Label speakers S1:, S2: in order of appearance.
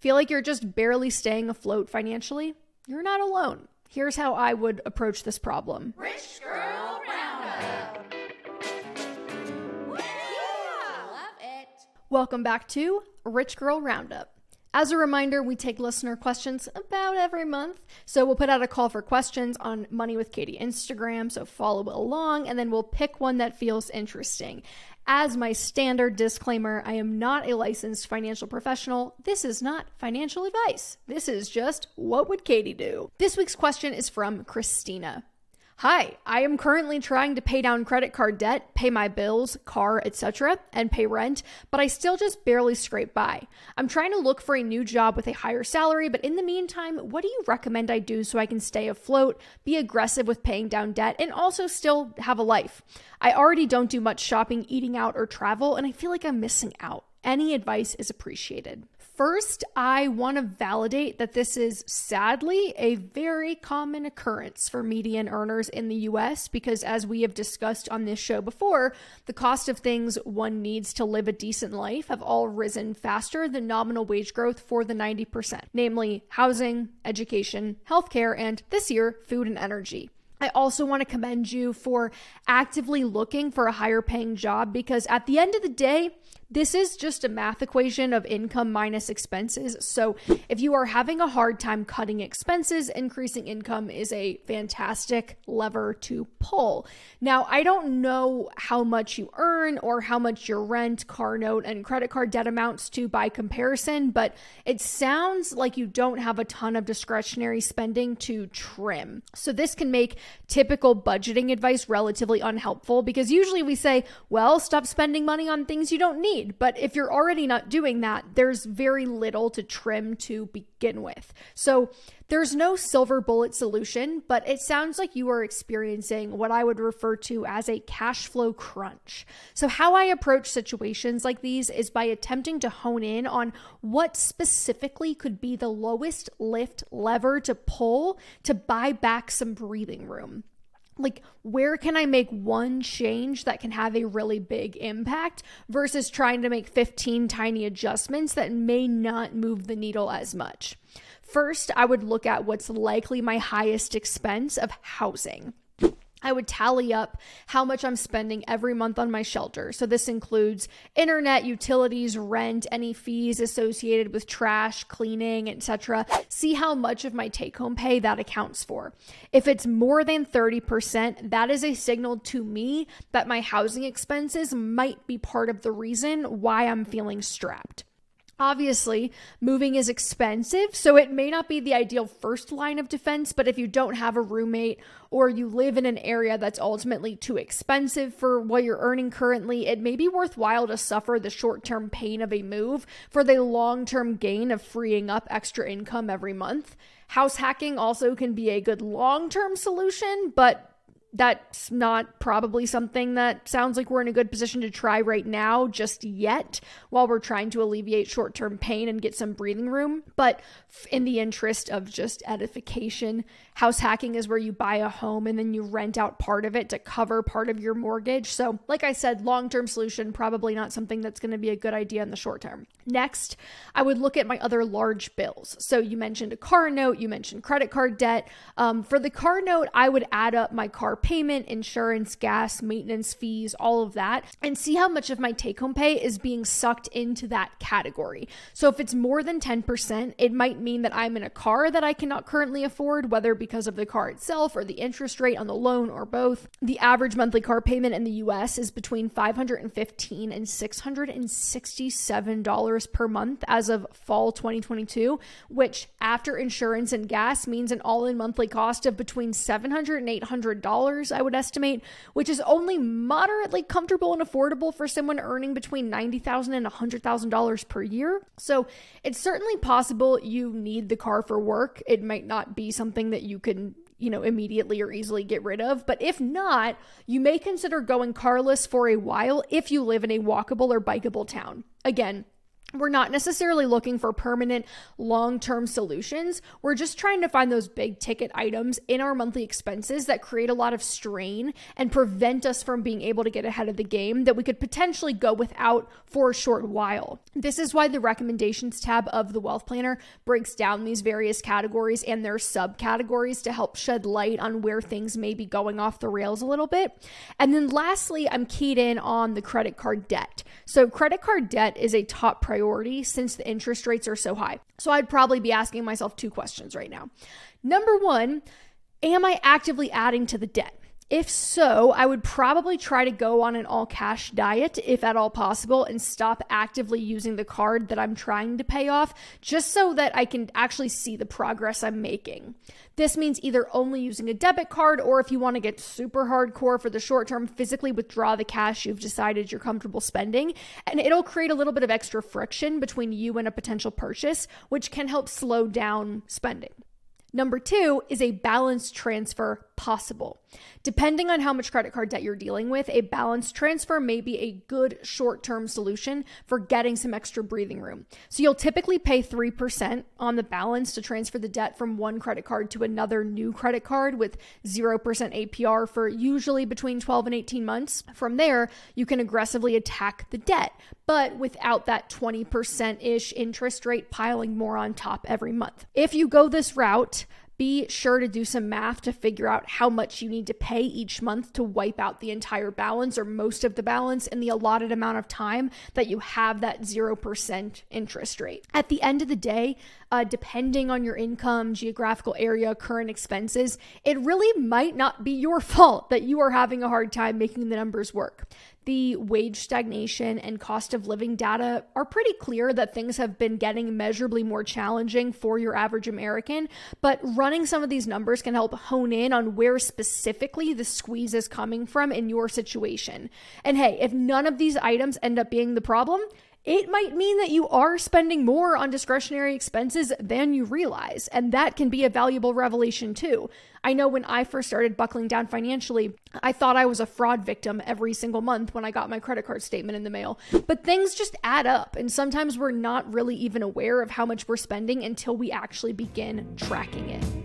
S1: Feel like you're just barely staying afloat financially? You're not alone. Here's how I would approach this problem.
S2: Rich Girl Roundup. Yeah, love it.
S1: Welcome back to Rich Girl Roundup. As a reminder, we take listener questions about every month. So we'll put out a call for questions on Money with Katie Instagram, so follow along, and then we'll pick one that feels interesting. As my standard disclaimer, I am not a licensed financial professional. This is not financial advice. This is just what would Katie do? This week's question is from Christina. Hi, I am currently trying to pay down credit card debt, pay my bills, car, etc., and pay rent, but I still just barely scrape by. I'm trying to look for a new job with a higher salary, but in the meantime, what do you recommend I do so I can stay afloat, be aggressive with paying down debt, and also still have a life? I already don't do much shopping, eating out, or travel, and I feel like I'm missing out. Any advice is appreciated. First, I want to validate that this is sadly a very common occurrence for median earners in the US because, as we have discussed on this show before, the cost of things one needs to live a decent life have all risen faster than nominal wage growth for the 90%, namely housing, education, healthcare, and this year, food and energy. I also want to commend you for actively looking for a higher paying job because at the end of the day, this is just a math equation of income minus expenses. So if you are having a hard time cutting expenses, increasing income is a fantastic lever to pull. Now, I don't know how much you earn or how much your rent, car note, and credit card debt amounts to by comparison, but it sounds like you don't have a ton of discretionary spending to trim. So this can make typical budgeting advice relatively unhelpful because usually we say, well, stop spending money on things you don't need. But if you're already not doing that, there's very little to trim to begin with. So there's no silver bullet solution, but it sounds like you are experiencing what I would refer to as a cash flow crunch. So how I approach situations like these is by attempting to hone in on what specifically could be the lowest lift lever to pull to buy back some breathing room. Like, where can I make one change that can have a really big impact versus trying to make 15 tiny adjustments that may not move the needle as much? First, I would look at what's likely my highest expense of housing. I would tally up how much I'm spending every month on my shelter. So this includes internet, utilities, rent, any fees associated with trash, cleaning, etc. See how much of my take-home pay that accounts for. If it's more than 30%, that is a signal to me that my housing expenses might be part of the reason why I'm feeling strapped. Obviously, moving is expensive, so it may not be the ideal first line of defense, but if you don't have a roommate or you live in an area that's ultimately too expensive for what you're earning currently, it may be worthwhile to suffer the short-term pain of a move for the long-term gain of freeing up extra income every month. House hacking also can be a good long-term solution, but that's not probably something that sounds like we're in a good position to try right now just yet while we're trying to alleviate short-term pain and get some breathing room. But in the interest of just edification, house hacking is where you buy a home and then you rent out part of it to cover part of your mortgage. So like I said, long-term solution, probably not something that's going to be a good idea in the short term. Next, I would look at my other large bills. So you mentioned a car note, you mentioned credit card debt. For the car note, I would add up my car payment, insurance, gas, maintenance fees, all of that, and see how much of my take-home pay is being sucked into that category. So if it's more than 10%, it might mean that I'm in a car that I cannot currently afford, whether because of the car itself or the interest rate on the loan or both. The average monthly car payment in the US is between $515 and $667 per month as of fall 2022, which after insurance and gas means an all-in monthly cost of between $700 and $800, I would estimate, which is only moderately comfortable and affordable for someone earning between $90,000 and $100,000 per year. So it's certainly possible you need the car for work. It might not be something that you can immediately or easily get rid of. But if not, you may consider going carless for a while if you live in a walkable or bikeable town. Again, We're not necessarily looking for permanent long-term solutions. We're just trying to find those big ticket items in our monthly expenses that create a lot of strain and prevent us from being able to get ahead of the game that we could potentially go without for a short while. This is why the recommendations tab of the Wealth Planner breaks down these various categories and their subcategories to help shed light on where things may be going off the rails a little bit. And then lastly, I'm keyed in on the credit card debt. So credit card debt is a top priority since the interest rates are so high. So I'd probably be asking myself 2 questions right now. Number 1, am I actively adding to the debt? If so, I would probably try to go on an all cash diet if at all possible and stop actively using the card that I'm trying to pay off just so that I can actually see the progress I'm making. This means either only using a debit card, or if you want to get super hardcore for the short term, physically withdraw the cash you've decided you're comfortable spending, and it'll create a little bit of extra friction between you and a potential purchase, which can help slow down spending. Number 2, is a balance transfer possible? Depending on how much credit card debt you're dealing with, a balance transfer may be a good short-term solution for getting some extra breathing room. So you'll typically pay 3% on the balance to transfer the debt from one credit card to another new credit card with 0% APR for usually between 12 and 18 months. From there, you can aggressively attack the debt, but without that 20%-ish interest rate piling more on top every month. If you go this route, be sure to do some math to figure out how much you need to pay each month to wipe out the entire balance or most of the balance in the allotted amount of time that you have that 0% interest rate. At the end of the day, depending on your income, geographical area, current expenses, it really might not be your fault that you are having a hard time making the numbers work. The wage stagnation and cost of living data are pretty clear that things have been getting measurably more challenging for your average American, but running some of these numbers can help hone in on where specifically the squeeze is coming from in your situation. And hey, if none of these items end up being the problem, it might mean that you are spending more on discretionary expenses than you realize, and that can be a valuable revelation too. I know when I first started buckling down financially, I thought I was a fraud victim every single month when I got my credit card statement in the mail. But things just add up, and sometimes we're not really even aware of how much we're spending until we actually begin tracking it.